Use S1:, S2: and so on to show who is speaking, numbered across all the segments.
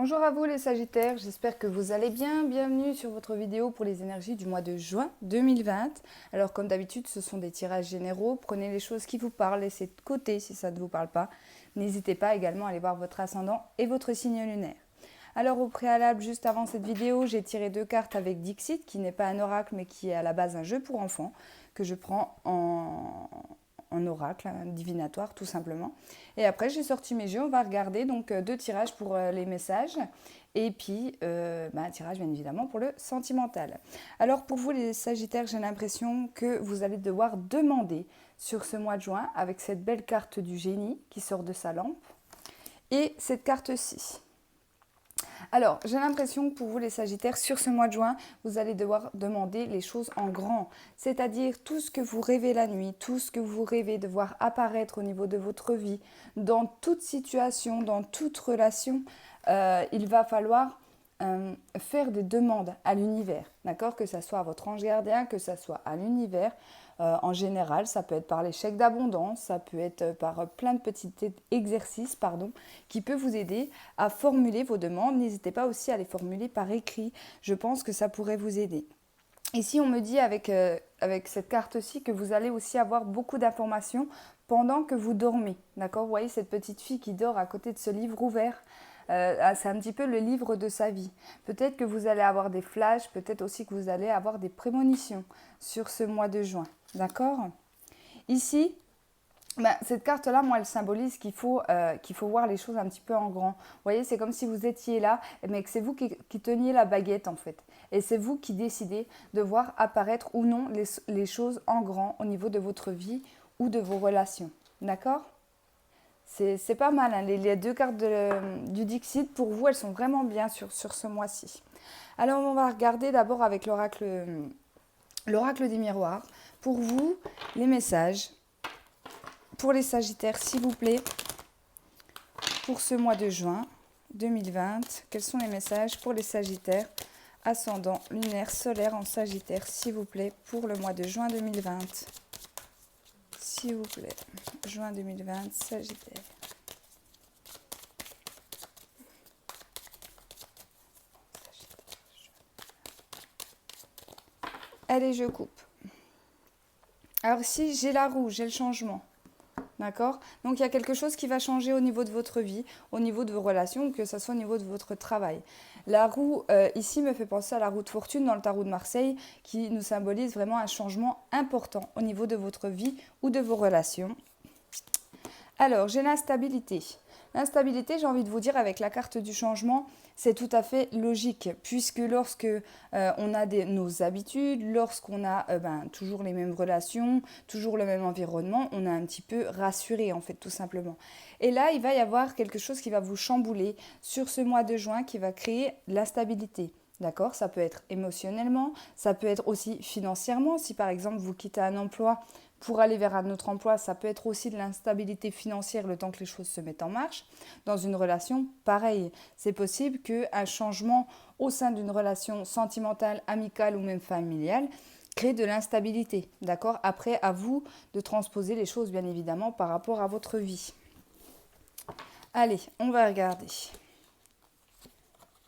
S1: Bonjour à vous les Sagittaires, j'espère que vous allez bien. Bienvenue sur votre vidéo pour les énergies du mois de juin 2020. Alors comme d'habitude, ce sont des tirages généraux. Prenez les choses qui vous parlent, laissez de côté si ça ne vous parle pas. N'hésitez pas également à aller voir votre ascendant et votre signe lunaire. Alors au préalable, juste avant cette vidéo, j'ai tiré 2 cartes avec Dixit, qui n'est pas un oracle mais qui est à la base un jeu pour enfants, que je prends en oracle, un divinatoire tout simplement. Et après j'ai sorti mes jeux, on va regarder donc 2 tirages pour les messages et puis un tirage bien évidemment pour le sentimental. Alors pour vous les Sagittaires, j'ai l'impression que vous allez devoir demander sur ce mois de juin avec cette belle carte du génie qui sort de sa lampe et cette carte-ci. Alors, j'ai l'impression que pour vous les Sagittaires, sur ce mois de juin, vous allez devoir demander les choses en grand. C'est-à-dire tout ce que vous rêvez la nuit, tout ce que vous rêvez de voir apparaître au niveau de votre vie, dans toute situation, dans toute relation, il va falloir faire des demandes à l'univers, d'accord? Que ce soit à votre ange gardien, que ce soit à l'univers. En général, ça peut être par les chèques d'abondance, ça peut être par plein de petits exercices qui peuvent vous aider à formuler vos demandes. N'hésitez pas aussi à les formuler par écrit, je pense que ça pourrait vous aider. Ici, on me dit avec cette carte-ci que vous allez aussi avoir beaucoup d'informations pendant que vous dormez, d'accord? Vous voyez cette petite fille qui dort à côté de ce livre ouvert. C'est un petit peu le livre de sa vie. Peut-être que vous allez avoir des flashs, peut-être aussi que vous allez avoir des prémonitions sur ce mois de juin. D'accord? Ici, cette carte-là, moi, elle symbolise qu'il faut voir les choses un petit peu en grand. Vous voyez, c'est comme si vous étiez là, mais que c'est vous qui teniez la baguette, en fait. Et c'est vous qui décidez de voir apparaître ou non les choses en grand au niveau de votre vie ou de vos relations. D'accord? C'est pas mal, hein. Les 2 cartes du Dixit, pour vous, elles sont vraiment bien sur ce mois-ci. Alors, on va regarder d'abord avec l'oracle des miroirs. Pour vous, les messages, pour les Sagittaires, s'il vous plaît, pour ce mois de juin 2020, quels sont les messages pour les Sagittaires, ascendant lunaire, solaire en Sagittaire, s'il vous plaît, pour le mois de juin 2020. S'il vous plaît, juin 2020, Sagittaire. Allez, je coupe. Alors ici, j'ai la roue, j'ai le changement. D'accord? Donc il y a quelque chose qui va changer au niveau de votre vie, au niveau de vos relations, que ce soit au niveau de votre travail. La roue, ici, me fait penser à la roue de fortune dans le tarot de Marseille, qui nous symbolise vraiment un changement important au niveau de votre vie ou de vos relations. Alors, j'ai l'instabilité. L'instabilité, j'ai envie de vous dire, avec la carte du changement, c'est tout à fait logique, puisque lorsque on a nos habitudes, lorsqu'on a toujours les mêmes relations, toujours le même environnement, on est un petit peu rassuré, en fait, tout simplement. Et là, il va y avoir quelque chose qui va vous chambouler sur ce mois de juin, qui va créer l'instabilité. D'accord? Ça peut être émotionnellement, ça peut être aussi financièrement. Si par exemple vous quittez un emploi pour aller vers un autre emploi, ça peut être aussi de l'instabilité financière le temps que les choses se mettent en marche. Dans une relation, pareil, c'est possible qu'un changement au sein d'une relation sentimentale, amicale ou même familiale crée de l'instabilité. D'accord? Après, à vous de transposer les choses, bien évidemment, par rapport à votre vie. Allez, on va regarder.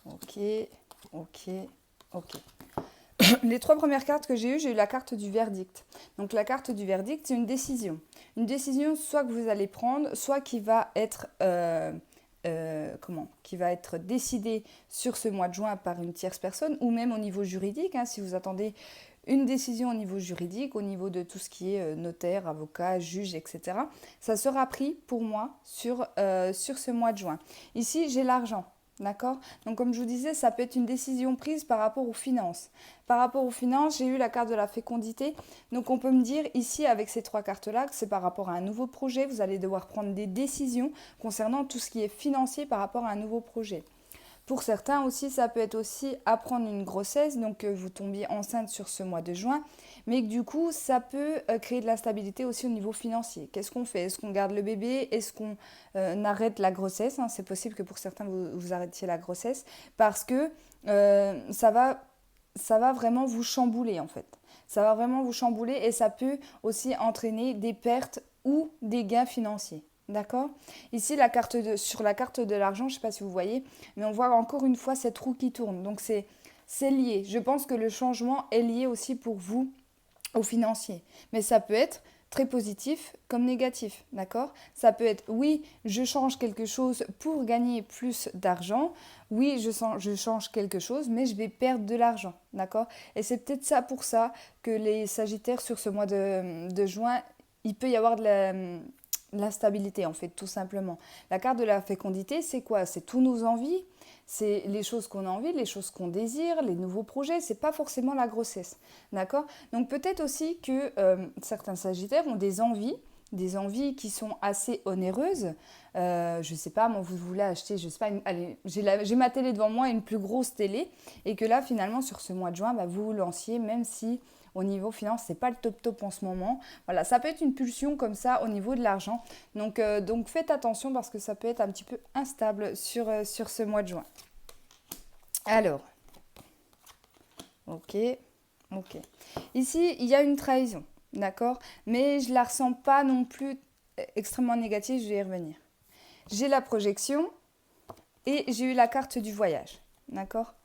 S1: Ok. Les 3 premières cartes que j'ai eu la carte du verdict. Donc la carte du verdict, c'est une décision. Une décision soit que vous allez prendre, soit qui va être décidée sur ce mois de juin par une tierce personne, ou même au niveau juridique, hein, si vous attendez une décision au niveau juridique, au niveau de tout ce qui est notaire, avocat, juge, etc. Ça sera pris pour moi sur ce mois de juin. Ici, j'ai l'argent. D'accord? Donc comme je vous disais, ça peut être une décision prise par rapport aux finances. Par rapport aux finances, j'ai eu la carte de la fécondité. Donc on peut me dire ici avec ces 3 cartes-là que c'est par rapport à un nouveau projet. Vous allez devoir prendre des décisions concernant tout ce qui est financier par rapport à un nouveau projet. Pour certains aussi, ça peut être aussi apprendre une grossesse, donc vous tombiez enceinte sur ce mois de juin, mais que du coup, ça peut créer de l'instabilité aussi au niveau financier. Qu'est-ce qu'on fait? Est-ce qu'on garde le bébé? Est-ce qu'on arrête la grossesse? C'est possible que pour certains, vous arrêtiez la grossesse parce que ça va vraiment vous chambouler en fait. Ça va vraiment vous chambouler et ça peut aussi entraîner des pertes ou des gains financiers. D'accord? Ici, sur la carte de l'argent, je ne sais pas si vous voyez, mais on voit encore une fois cette roue qui tourne. Donc, c'est lié. Je pense que le changement est lié aussi pour vous au financier. Mais ça peut être très positif comme négatif, d'accord? Ça peut être, oui, je change quelque chose pour gagner plus d'argent. Oui, je change quelque chose, mais je vais perdre de l'argent, d'accord? Et c'est peut-être ça pour ça que les Sagittaires, sur ce mois de juin, il peut y avoir de l'instabilité, en fait, tout simplement. La carte de la fécondité, c'est quoi? C'est tous nos envies, c'est les choses qu'on a envie, les choses qu'on désire, les nouveaux projets, c'est pas forcément la grossesse, d'accord? Donc peut-être aussi que certains Sagittaires ont des envies qui sont assez onéreuses. Je sais pas, moi, vous voulez acheter, je sais pas, allez, j'ai ma télé devant moi, une plus grosse télé, et que là, finalement, sur ce mois de juin, bah, vous vous lanciez, même si au niveau finance, c'est pas le top top en ce moment. Voilà, ça peut être une pulsion comme ça au niveau de l'argent. Donc faites attention parce que ça peut être un petit peu instable sur ce mois de juin. Alors, ok, ok. Ici, il y a une trahison, d'accord? Mais je la ressens pas non plus extrêmement négative, je vais y revenir. J'ai la projection et j'ai eu la carte du voyage, d'accord?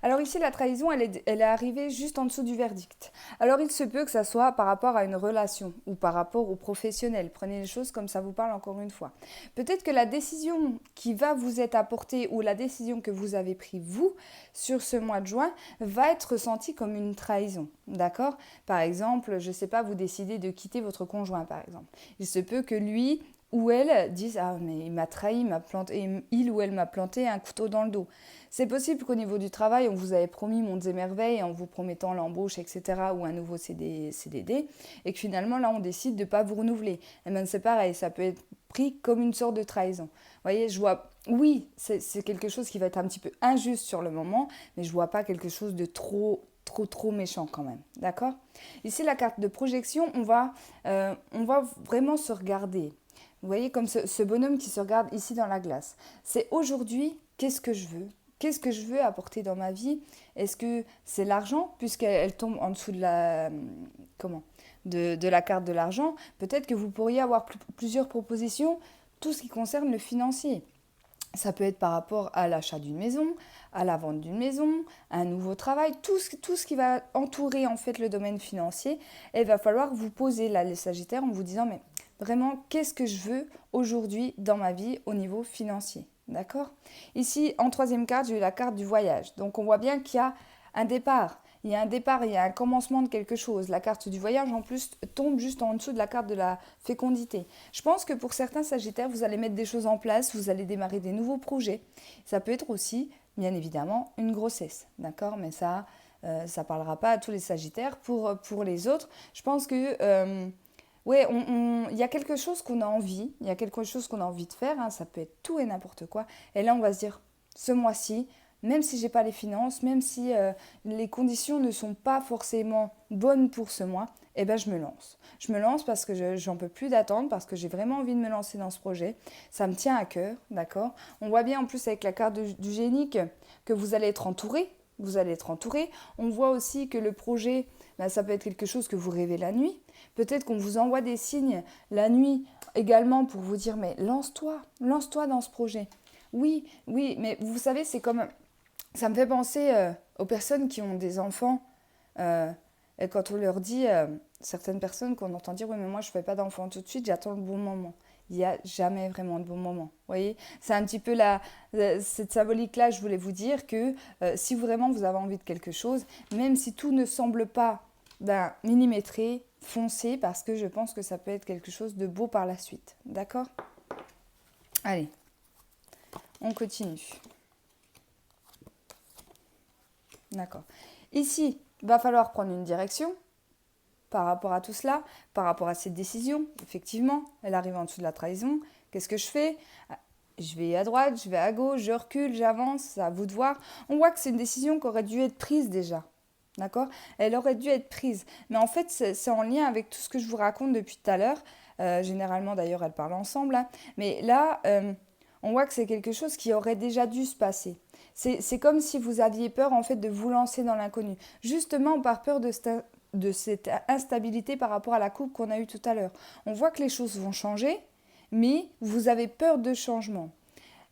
S1: Alors ici, la trahison, elle est arrivée juste en dessous du verdict. Alors il se peut que ça soit par rapport à une relation ou par rapport au professionnel. Prenez les choses comme ça vous parle encore une fois. Peut-être que la décision qui va vous être apportée ou la décision que vous avez prise, vous, sur ce mois de juin, va être ressentie comme une trahison. D'accord? Par exemple, je ne sais pas, vous décidez de quitter votre conjoint, par exemple. Il se peut que lui ou elle disent ah mais il m'a trahi, il m'a planté, il ou elle m'a planté un couteau dans le dos. C'est possible qu'au niveau du travail, on vous avait promis monts et merveilles en vous promettant l'embauche, etc. ou un nouveau CDD, et que finalement là on décide de ne pas vous renouveler. Et bien c'est pareil, ça peut être pris comme une sorte de trahison. Vous voyez, je vois, oui, c'est quelque chose qui va être un petit peu injuste sur le moment, mais je vois pas quelque chose de trop méchant quand même, d'accord? Ici la carte de projection, on va vraiment se regarder. Vous voyez, comme ce bonhomme qui se regarde ici dans la glace. C'est aujourd'hui, qu'est-ce que je veux? Qu'est-ce que je veux apporter dans ma vie? Est-ce que c'est l'argent, puisqu'elle tombe en dessous de de la carte de l'argent? Peut-être que vous pourriez avoir plusieurs propositions, tout ce qui concerne le financier. Ça peut être par rapport à l'achat d'une maison, à la vente d'une maison, à un nouveau travail, tout ce qui va entourer en fait le domaine financier. Et il va falloir vous poser là les Sagittaires en vous disant mais vraiment qu'est-ce que je veux aujourd'hui dans ma vie au niveau financier. D'accord? Ici, en troisième carte, j'ai eu la carte du voyage. Donc on voit bien qu'il y a un départ. Il y a un départ, il y a un commencement de quelque chose. La carte du voyage, en plus, tombe juste en dessous de la carte de la fécondité. Je pense que pour certains Sagittaires, vous allez mettre des choses en place, vous allez démarrer des nouveaux projets. Ça peut être aussi, bien évidemment, une grossesse. D'accord? Mais ça ne parlera pas à tous les Sagittaires. Pour les autres, je pense que... ouais, il y a quelque chose qu'on a envie, il y a quelque chose qu'on a envie de faire, hein, ça peut être tout et n'importe quoi. Et là, on va se dire, ce mois-ci, même si j'ai pas les finances, même si les conditions ne sont pas forcément bonnes pour ce mois, eh ben je me lance. Je me lance parce que j'en peux plus d'attendre, parce que j'ai vraiment envie de me lancer dans ce projet. Ça me tient à cœur, d'accord? On voit bien en plus avec la carte du génie que vous allez être entouré. Vous allez être entouré. On voit aussi que le projet, ben, ça peut être quelque chose que vous rêvez la nuit. Peut-être qu'on vous envoie des signes la nuit également pour vous dire mais lance-toi dans ce projet. Oui, oui, mais vous savez, c'est comme ça me fait penser aux personnes qui ont des enfants. Et quand on leur dit, certaines personnes qu'on entend dire oui mais moi je ne fais pas d'enfants tout de suite, j'attends le bon moment. Il n'y a jamais vraiment de bon moment. Vous voyez, c'est un petit peu cette symbolique-là, je voulais vous dire que si vraiment vous avez envie de quelque chose, même si tout ne semble pas millimétré, foncez parce que je pense que ça peut être quelque chose de beau par la suite. D'accord? Allez, on continue. D'accord. Ici, il va falloir prendre une direction par rapport à tout cela, par rapport à cette décision. Effectivement, elle arrive en dessous de la trahison. Qu'est-ce que je fais? Je vais à droite, je vais à gauche, je recule, j'avance, c'est à vous de voir. On voit que c'est une décision qui aurait dû être prise déjà. D'accord? Elle aurait dû être prise. Mais en fait, c'est en lien avec tout ce que je vous raconte depuis tout à l'heure. Généralement, d'ailleurs, elles parlent ensemble. Hein. Mais là, on voit que c'est quelque chose qui aurait déjà dû se passer. C'est comme si vous aviez peur, en fait, de vous lancer dans l'inconnu. Justement, par peur de cette instabilité par rapport à la coupe qu'on a eue tout à l'heure. On voit que les choses vont changer, mais vous avez peur de changement.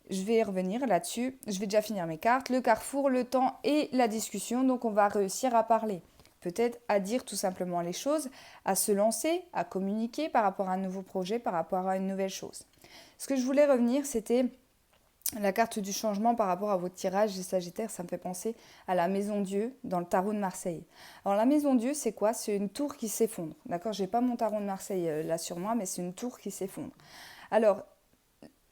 S1: Je vais y revenir là-dessus. Je vais déjà finir mes cartes. Le carrefour, le temps et la discussion. Donc, on va réussir à parler. Peut-être à dire tout simplement les choses, à se lancer, à communiquer par rapport à un nouveau projet, par rapport à une nouvelle chose. Ce que je voulais revenir, c'était la carte du changement par rapport à votre tirage des Sagittaires. Ça me fait penser à la Maison Dieu dans le tarot de Marseille. Alors, la Maison Dieu, c'est quoi? C'est une tour qui s'effondre. D'accord? Je n'ai pas mon tarot de Marseille là sur moi, mais c'est une tour qui s'effondre. Alors,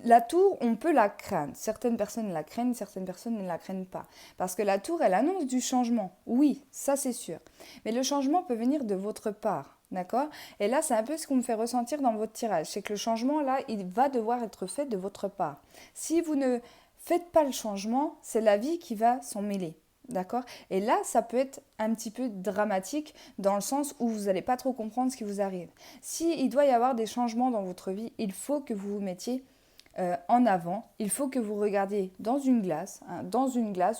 S1: la tour, on peut la craindre. Certaines personnes la craignent, certaines personnes ne la craignent pas. Parce que la tour, elle annonce du changement. Oui, ça c'est sûr. Mais le changement peut venir de votre part. D'accord? Et là, c'est un peu ce qu'on me fait ressentir dans votre tirage. C'est que le changement, là, il va devoir être fait de votre part. Si vous ne faites pas le changement, c'est la vie qui va s'en mêler. D'accord? Et là, ça peut être un petit peu dramatique dans le sens où vous n'allez pas trop comprendre ce qui vous arrive. S'il doit y avoir des changements dans votre vie, il faut que vous vous mettiez en avant, il faut que vous regardiez dans une glace,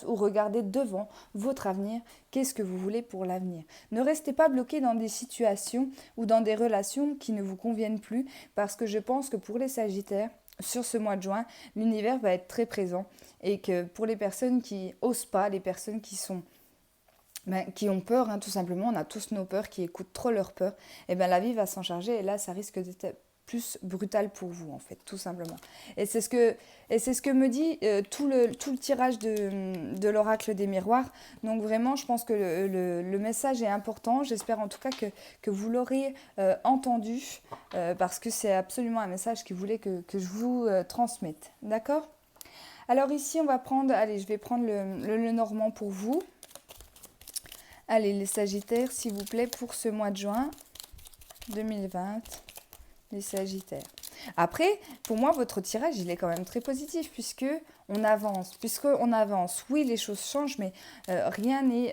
S1: ou regardez devant votre avenir, qu'est-ce que vous voulez pour l'avenir. Ne restez pas bloqué dans des situations ou dans des relations qui ne vous conviennent plus, parce que je pense que pour les Sagittaires, sur ce mois de juin, l'univers va être très présent et que pour les personnes qui n'osent pas, les personnes qui ont peur, tout simplement, on a tous nos peurs, qui écoutent trop leurs peurs, et bien la vie va s'en charger et là, ça risque d'être plus brutal pour vous, en fait, tout simplement. Et c'est ce que me dit tout le tirage de l'oracle des miroirs. Donc vraiment, je pense que le message est important. J'espère en tout cas que vous l'aurez entendu, parce que c'est absolument un message qu'il voulait que je vous transmette. D'accord? Alors ici, on va prendre, allez, je vais prendre le normand pour vous. Allez, les Sagittaires, s'il vous plaît, pour ce mois de juin 2020. Les Sagittaires. Après, pour moi, votre tirage, il est quand même très positif puisque on avance. Oui, les choses changent, mais rien n'est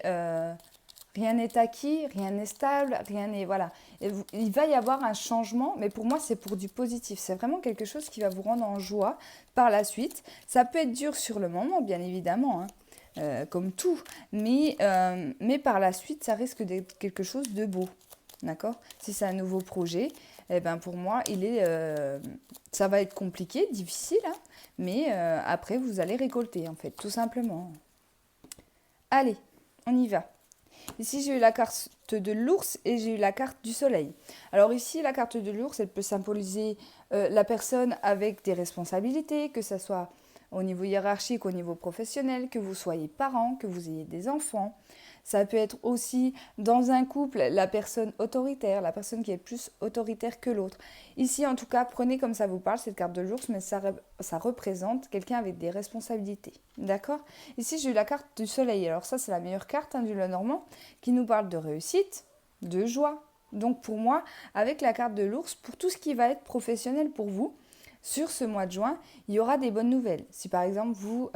S1: acquis, rien n'est stable, rien n'est... Voilà. Il va y avoir un changement, mais pour moi, c'est pour du positif. C'est vraiment quelque chose qui va vous rendre en joie par la suite. Ça peut être dur sur le moment, bien évidemment, comme tout, mais par la suite, ça risque d'être quelque chose de beau. D'accord? Si c'est un nouveau projet, eh ben pour moi, ça va être compliqué, difficile, mais après, vous allez récolter, en fait, tout simplement. Allez, on y va. Ici, j'ai eu la carte de l'ours et j'ai eu la carte du soleil. Alors ici, la carte de l'ours, elle peut symboliser la personne avec des responsabilités, que ce soit au niveau hiérarchique, au niveau professionnel, que vous soyez parent, que vous ayez des enfants. Ça peut être aussi dans un couple, la personne autoritaire, la personne qui est plus autoritaire que l'autre. Ici, en tout cas, prenez comme ça vous parle, cette carte de l'ours, mais ça représente quelqu'un avec des responsabilités. D'accord? Ici, j'ai eu la carte du soleil. Alors ça, c'est la meilleure carte du Lenormand, qui nous parle de réussite, de joie. Donc pour moi, avec la carte de l'ours, pour tout ce qui va être professionnel pour vous, sur ce mois de juin, il y aura des bonnes nouvelles. Si par exemple, vous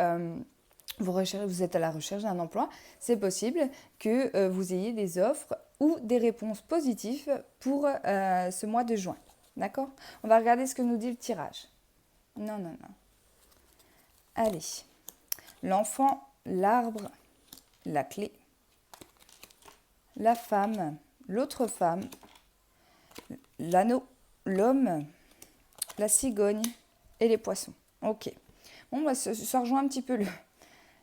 S1: êtes à la recherche d'un emploi, c'est possible que vous ayez des offres ou des réponses positives pour ce mois de juin. D'accord? On va regarder ce que nous dit le tirage. Non. Allez. L'enfant, l'arbre, la clé, la femme, l'autre femme, l'anneau, l'homme, la cigogne et les poissons. Ok. Bon, ça rejoint un petit peu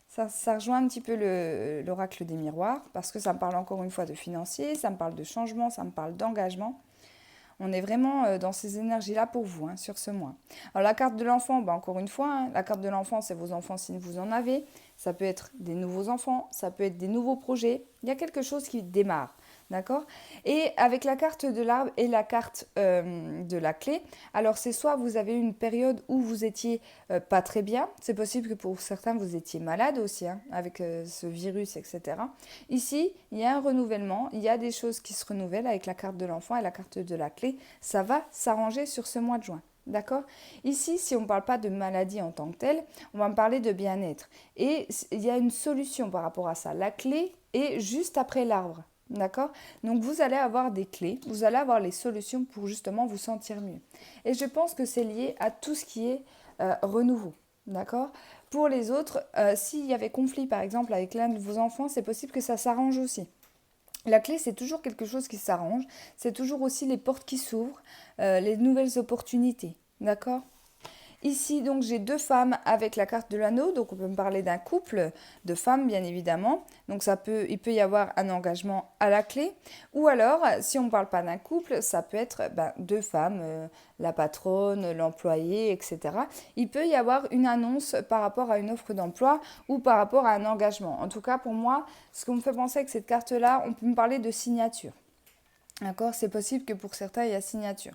S1: Ça rejoint un petit peu l'oracle des miroirs, parce que ça me parle encore une fois de financier, ça me parle de changement, ça me parle d'engagement. On est vraiment dans ces énergies-là pour vous, sur ce mois. Alors la carte de l'enfant, encore une fois, la carte de l'enfant, c'est vos enfants si vous en avez. Ça peut être des nouveaux enfants, ça peut être des nouveaux projets. Il y a quelque chose qui démarre. D'accord? Et avec la carte de l'arbre et la carte de la clé, alors c'est soit vous avez une période où vous étiez pas très bien, c'est possible que pour certains vous étiez malade aussi, avec ce virus, etc. Ici, il y a un renouvellement, il y a des choses qui se renouvellent avec la carte de l'enfant et la carte de la clé. Ça va s'arranger sur ce mois de juin. D'accord? Ici, si on ne parle pas de maladie en tant que telle, on va me parler de bien-être. Et il y a une solution par rapport à ça. La clé est juste après l'arbre. D'accord? Donc vous allez avoir des clés, vous allez avoir les solutions pour justement vous sentir mieux. Et je pense que c'est lié à tout ce qui est renouveau. D'accord? Pour les autres, s'il y avait conflit par exemple avec l'un de vos enfants, c'est possible que ça s'arrange aussi. La clé, c'est toujours quelque chose qui s'arrange, c'est toujours aussi les portes qui s'ouvrent, les nouvelles opportunités. D'accord? Ici, donc, j'ai deux femmes avec la carte de l'anneau. Donc, on peut me parler d'un couple de femmes, bien évidemment. Donc, il peut y avoir un engagement à la clé. Ou alors, si on ne parle pas d'un couple, ça peut être deux femmes, la patronne, l'employé, etc. Il peut y avoir une annonce par rapport à une offre d'emploi ou par rapport à un engagement. En tout cas, pour moi, ce qu'on me fait penser avec cette carte-là, on peut me parler de signature. D'accord? C'est possible que pour certains, il y a signature.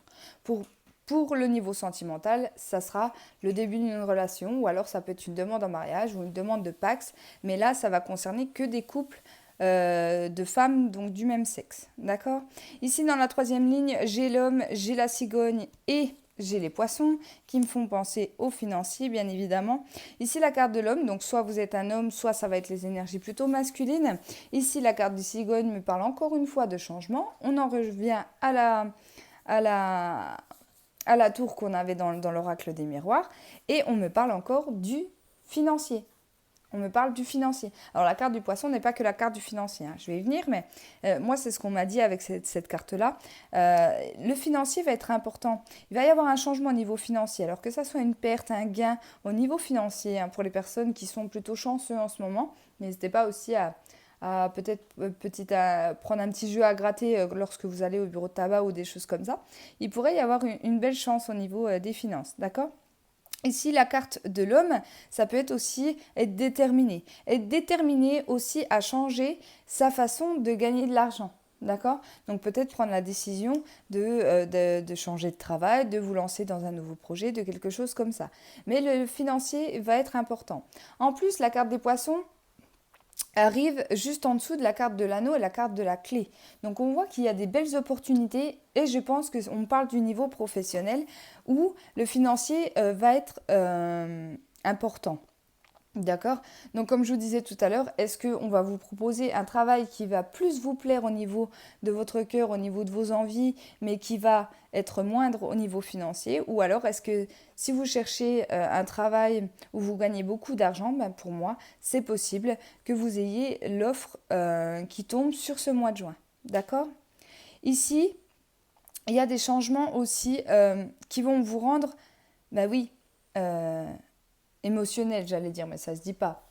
S1: Pour le niveau sentimental, ça sera le début d'une relation ou alors ça peut être une demande en mariage ou une demande de Pacs. Mais là, ça va concerner que des couples de femmes donc du même sexe. D'accord? Ici, dans la troisième ligne, j'ai l'homme, j'ai la cigogne et j'ai les poissons qui me font penser aux financiers, bien évidemment. Ici, la carte de l'homme, donc soit vous êtes un homme, soit ça va être les énergies plutôt masculines. Ici, la carte du cigogne me parle encore une fois de changement. On en revient à la tour qu'on avait dans l'oracle des miroirs. Et on me parle encore du financier. On me parle du financier. Alors la carte du poisson n'est pas que la carte du financier, hein. Je vais y venir, mais moi c'est ce qu'on m'a dit avec cette carte-là. Le financier va être important. Il va y avoir un changement au niveau financier. Alors que ça soit une perte, un gain au niveau financier, hein, pour les personnes qui sont plutôt chanceux en ce moment, n'hésitez pas aussi à peut-être prendre un petit jeu à gratter lorsque vous allez au bureau de tabac ou des choses comme ça. Il pourrait y avoir une belle chance au niveau des finances, d'accord ? Ici, la carte de l'homme, ça peut être aussi être déterminé. Être déterminé aussi à changer sa façon de gagner de l'argent. D'accord? Donc peut-être prendre la décision de changer de travail, de vous lancer dans un nouveau projet, de quelque chose comme ça. Mais le financier va être important. En plus, la carte des poissons arrive juste en dessous de la carte de l'anneau et la carte de la clé. Donc on voit qu'il y a des belles opportunités et je pense qu'on parle du niveau professionnel où le financier va être important. D'accord? Donc comme je vous disais tout à l'heure, est-ce qu'on va vous proposer un travail qui va plus vous plaire au niveau de votre cœur, au niveau de vos envies, mais qui va être moindre au niveau financier? Ou alors est-ce que si vous cherchez un travail où vous gagnez beaucoup d'argent, pour moi, c'est possible que vous ayez l'offre qui tombe sur ce mois de juin. D'accord? Ici, il y a des changements aussi qui vont vous rendre, oui, émotionnels, j'allais dire, mais ça se dit pas,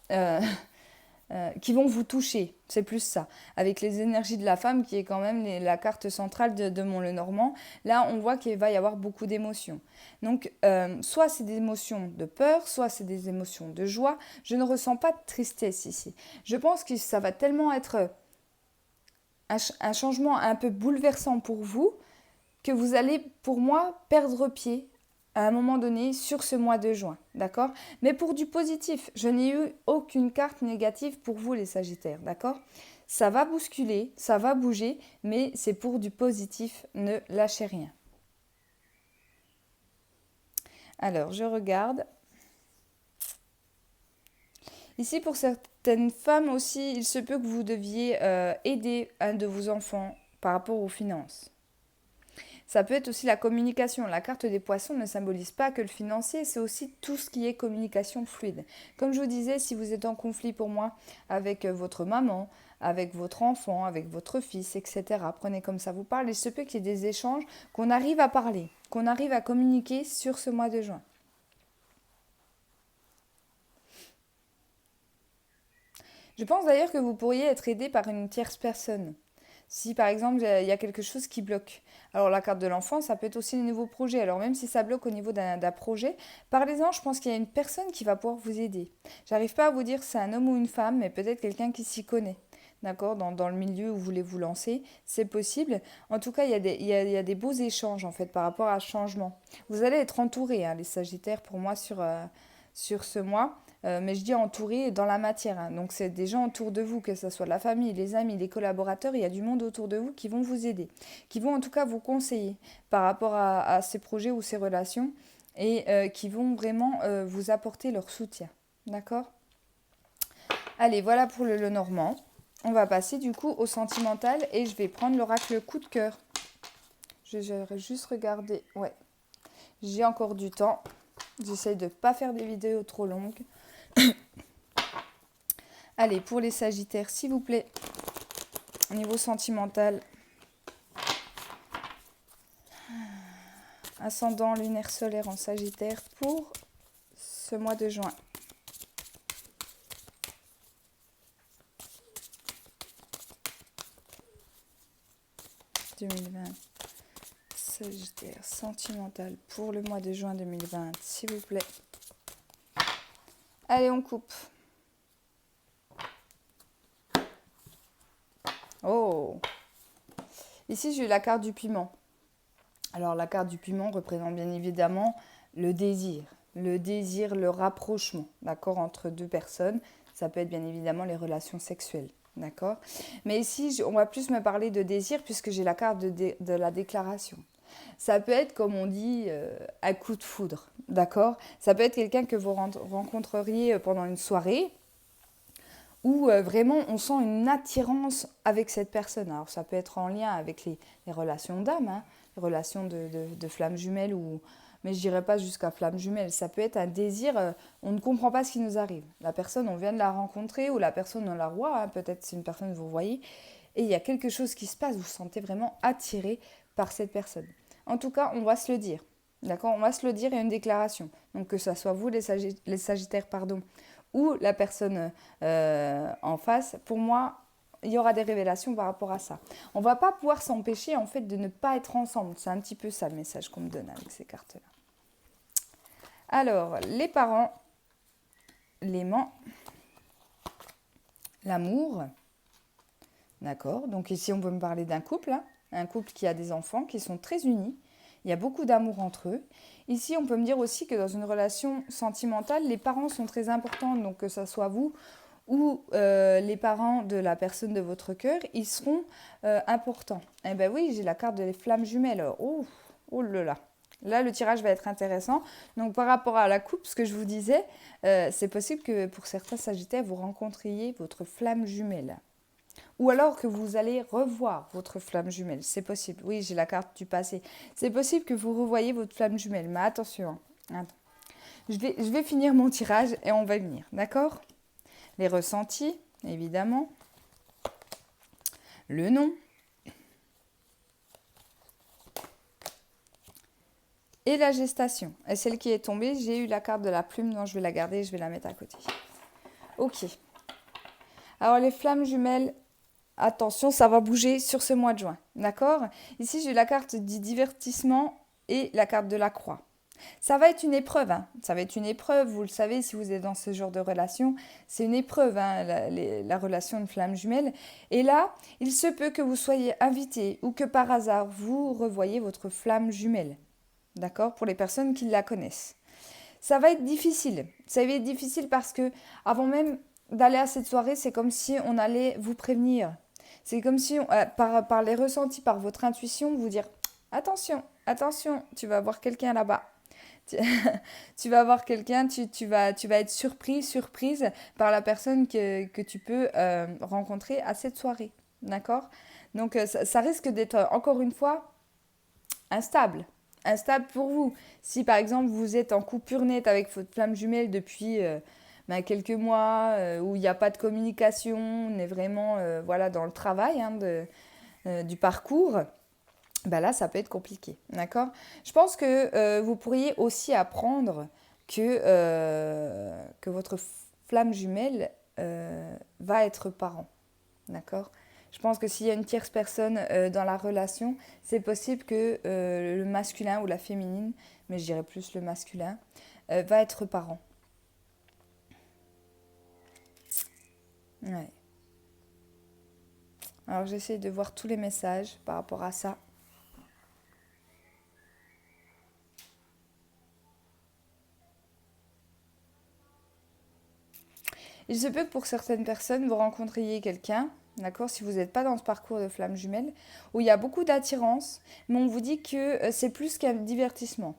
S1: qui vont vous toucher, c'est plus ça. Avec les énergies de la femme, qui est quand même la carte centrale de mon Lenormand, là, on voit qu'il va y avoir beaucoup d'émotions. Donc, soit c'est des émotions de peur, soit c'est des émotions de joie. Je ne ressens pas de tristesse ici. Je pense que ça va tellement être un changement un peu bouleversant pour vous, que vous allez, pour moi, perdre pied à un moment donné sur ce mois de juin, d'accord? Mais pour du positif, je n'ai eu aucune carte négative pour vous les Sagittaires, d'accord? Ça va bousculer, ça va bouger, mais c'est pour du positif, ne lâchez rien. Alors, je regarde. Ici, pour certaines femmes aussi, il se peut que vous deviez aider un de vos enfants par rapport aux finances. Ça peut être aussi la communication. La carte des poissons ne symbolise pas que le financier, c'est aussi tout ce qui est communication fluide. Comme je vous disais, si vous êtes en conflit pour moi avec votre maman, avec votre enfant, avec votre fils, etc., prenez comme ça vous parle. Il se peut qu'il y ait des échanges, qu'on arrive à parler, qu'on arrive à communiquer sur ce mois de juin. Je pense d'ailleurs que vous pourriez être aidé par une tierce personne. Si par exemple il y a quelque chose qui bloque. Alors la carte de l'enfant, ça peut être aussi les nouveaux projets. Alors même si ça bloque au niveau d'un projet, parlez-en, je pense qu'il y a une personne qui va pouvoir vous aider. J'arrive pas à vous dire si c'est un homme ou une femme, mais peut-être quelqu'un qui s'y connaît. D'accord, dans le milieu où vous voulez vous lancer, c'est possible. En tout cas, il y a des beaux échanges en fait par rapport à ce changement. Vous allez être entourés, hein, les Sagittaires, pour moi, sur ce mois. Mais je dis entouré dans la matière, hein. Donc c'est des gens autour de vous, que ce soit la famille, les amis, les collaborateurs, il y a du monde autour de vous qui vont vous aider, qui vont en tout cas vous conseiller par rapport à ces projets ou ces relations et qui vont vraiment vous apporter leur soutien. D'accord? Allez, voilà pour le Lenormand. On va passer du coup au sentimental et je vais prendre l'oracle coup de cœur. Je vais juste regarder. Ouais, j'ai encore du temps. J'essaye de ne pas faire des vidéos trop longues. Allez, pour les Sagittaires, s'il vous plaît, au niveau sentimental. ascendant lunaire solaire en Sagittaire pour ce mois de juin. « 2020, Sagittaire sentimental pour le mois de juin 2020, s'il vous plaît. » Allez, on coupe. Oh! Ici, j'ai eu la carte du piment. Alors, la carte du piment représente bien évidemment le désir, le rapprochement, d'accord, entre deux personnes. Ça peut être bien évidemment les relations sexuelles, d'accord. Mais ici, on va plus me parler de désir puisque j'ai la carte de la déclaration. Ça peut être, comme on dit, un coup de foudre, d'accord. Ça peut être quelqu'un que vous rencontreriez pendant une soirée où vraiment on sent une attirance avec cette personne. Alors, ça peut être en lien avec les relations d'âme, hein, les relations de flammes jumelles, mais je ne dirais pas jusqu'à flammes jumelles. Ça peut être un désir, on ne comprend pas ce qui nous arrive. La personne, on vient de la rencontrer, ou la personne, on la voit, hein, peut-être c'est une personne que vous voyez, et il y a quelque chose qui se passe, vous vous sentez vraiment attiré par cette personne. En tout cas, on va se le dire. D'accord, on va se le dire, il y a une déclaration. Donc que ce soit vous, les Sagittaires, ou la personne en face, pour moi, il y aura des révélations par rapport à ça. On ne va pas pouvoir s'empêcher en fait de ne pas être ensemble. C'est un petit peu ça le message qu'on me donne avec ces cartes-là. Alors, les parents, l'aimant, l'amour, d'accord. Donc ici, on peut me parler d'un couple, hein, un couple qui a des enfants, qui sont très unis. Il y a beaucoup d'amour entre eux. Ici, on peut me dire aussi que dans une relation sentimentale, les parents sont très importants. Donc que ce soit vous ou les parents de la personne de votre cœur, ils seront importants. Eh bien oui, j'ai la carte des flammes jumelles. Oh, oh là là. Là, le tirage va être intéressant. Donc, par rapport à la coupe, ce que je vous disais, c'est possible que pour certains Sagittaires, vous rencontriez votre flamme jumelle. Ou alors que vous allez revoir votre flamme jumelle. C'est possible. Oui, j'ai la carte du passé. C'est possible que vous revoyez votre flamme jumelle. Mais attention. Hein. Je vais finir mon tirage et on va venir. D'accord ? Les ressentis, évidemment. Le nom. Et la gestation. Et celle qui est tombée, j'ai eu la carte de la plume, donc je vais la garder et je vais la mettre à côté. Ok. Alors les flammes jumelles, attention, ça va bouger sur ce mois de juin. D'accord ? Ici, j'ai la carte du divertissement et la carte de la croix. Ça va être une épreuve, hein. Ça va être une épreuve, vous le savez, si vous êtes dans ce genre de relation, c'est une épreuve, hein, la relation de flamme jumelle. Et là, il se peut que vous soyez invité ou que par hasard, vous revoyez votre flamme jumelle. D'accord ? Pour les personnes qui la connaissent. Ça va être difficile. Ça va être difficile parce que avant même d'aller à cette soirée, c'est comme si on allait vous prévenir. C'est comme si, par les ressentis, par votre intuition, vous dire « Attention, attention, tu vas voir quelqu'un là-bas. » Tu vas voir quelqu'un, tu vas être surprise par la personne que tu peux rencontrer à cette soirée. D'accord ? Donc, ça risque d'être, encore une fois, instable. Instable pour vous. Si par exemple vous êtes en coupure nette avec votre flamme jumelle depuis quelques mois, où il n'y a pas de communication, on est vraiment voilà, dans le travail hein, du parcours, ben là ça peut être compliqué. D'accord ? Je pense que vous pourriez aussi apprendre que votre flamme jumelle va être parent. D'accord ? Je pense que s'il y a une tierce personne dans la relation, c'est possible que le masculin ou la féminine, mais je dirais plus le masculin, va être parent. Ouais. Alors j'essaie de voir tous les messages par rapport à ça. Il se peut que pour certaines personnes, vous rencontriez quelqu'un, d'accord, si vous n'êtes pas dans ce parcours de flamme jumelle, où il y a beaucoup d'attirance, mais on vous dit que c'est plus qu'un divertissement.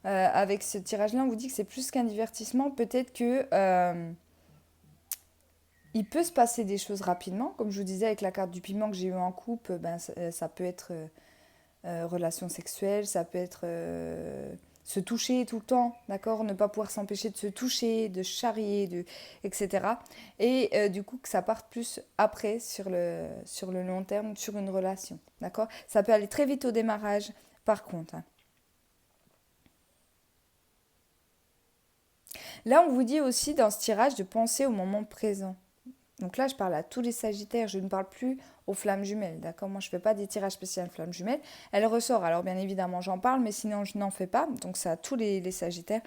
S1: Avec ce tirage-là, on vous dit que c'est plus qu'un divertissement. Peut-être que il peut se passer des choses rapidement. Comme je vous disais avec la carte du piment que j'ai eu en coupe, ça peut être relation sexuelle, ça peut être se toucher tout le temps, d'accord, ne pas pouvoir s'empêcher de se toucher, de charrier, etc. Et du coup que ça parte plus après sur le long terme, sur une relation, d'accord. Ça peut aller très vite au démarrage, par contre. Hein. Là, on vous dit aussi dans ce tirage de penser au moment présent. Donc là, je parle à tous les Sagittaires, je ne parle plus aux flammes jumelles, d'accord? Moi, je ne fais pas des tirages spéciaux flammes jumelles. Elle ressort, alors bien évidemment, j'en parle, mais sinon, je n'en fais pas. Donc ça, à tous les Sagittaires.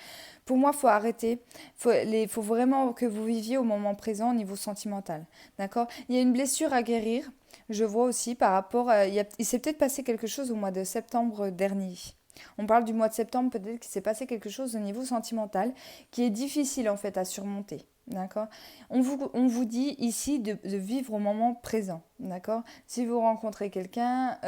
S1: Pour moi, il faut arrêter. Faut vraiment que vous viviez au moment présent au niveau sentimental, d'accord? Il y a une blessure à guérir, je vois aussi, par rapport à... Il s'est peut-être passé quelque chose au mois de septembre dernier. On parle du mois de septembre, peut-être qu'il s'est passé quelque chose au niveau sentimental qui est difficile en fait à surmonter. D'accord. On vous dit ici de vivre au moment présent. D'accord. Si vous rencontrez quelqu'un,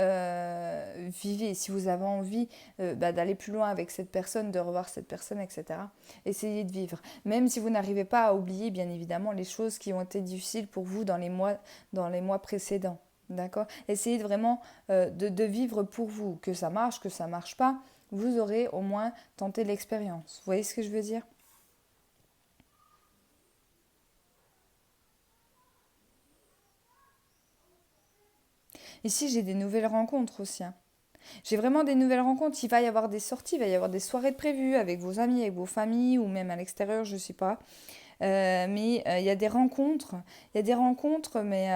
S1: vivez. Si vous avez envie d'aller plus loin avec cette personne, de revoir cette personne, etc., essayez de vivre. Même si vous n'arrivez pas à oublier, bien évidemment, les choses qui ont été difficiles pour vous dans les mois précédents. D'accord. Essayez vraiment de vivre pour vous. Que ça marche pas, vous aurez au moins tenté l'expérience. Vous voyez ce que je veux dire? Ici, j'ai des nouvelles rencontres aussi, hein. J'ai vraiment des nouvelles rencontres. Il va y avoir des sorties, il va y avoir des soirées de prévues avec vos amis, avec vos familles ou même à l'extérieur, je ne sais pas. Mais il y a des rencontres. Il y a des rencontres, mais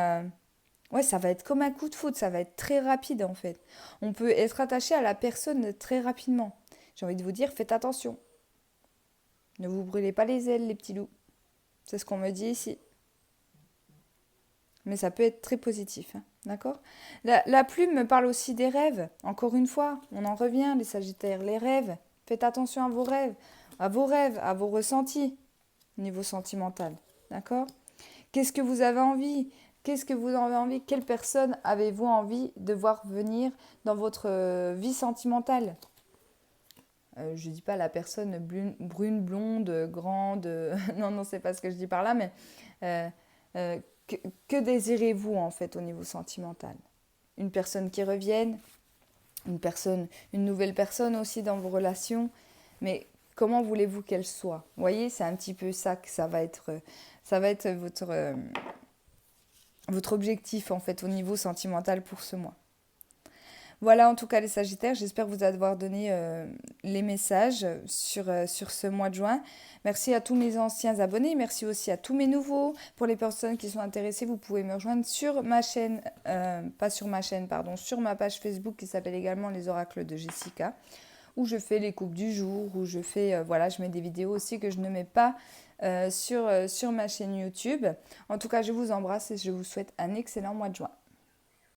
S1: ouais, ça va être comme un coup de foudre. Ça va être très rapide en fait. On peut être attaché à la personne très rapidement. J'ai envie de vous dire, faites attention. Ne vous brûlez pas les ailes, les petits loups. C'est ce qu'on me dit ici. Mais ça peut être très positif, hein, d'accord? La plume me parle aussi des rêves. Encore une fois, on en revient, les Sagittaires, les rêves. Faites attention à vos ressentis au niveau sentimental, d'accord? Qu'est-ce que vous avez envie? Qu'est-ce que vous avez envie? Quelle personne avez-vous envie de voir venir dans votre vie sentimentale? Je ne dis pas la personne brune, blonde, grande. Non, non, c'est pas ce que je dis par là, mais euh, euh, que, que désirez-vous en fait au niveau sentimental? Une personne qui revienne, une nouvelle personne aussi dans vos relations, mais comment voulez-vous qu'elle soit? Vous voyez, c'est un petit peu ça que ça va être votre objectif en fait au niveau sentimental pour ce mois. Voilà en tout cas les Sagittaires, j'espère vous avoir donné les messages sur ce mois de juin. Merci à tous mes anciens abonnés, merci aussi à tous mes nouveaux. Pour les personnes qui sont intéressées, vous pouvez me rejoindre sur ma chaîne, pas sur ma chaîne, pardon, sur ma page Facebook qui s'appelle également Les Oracles de Jessica, où je fais les coupes du jour, où je fais, voilà, je mets des vidéos aussi que je ne mets pas sur ma chaîne YouTube. En tout cas, je vous embrasse et je vous souhaite un excellent mois de juin.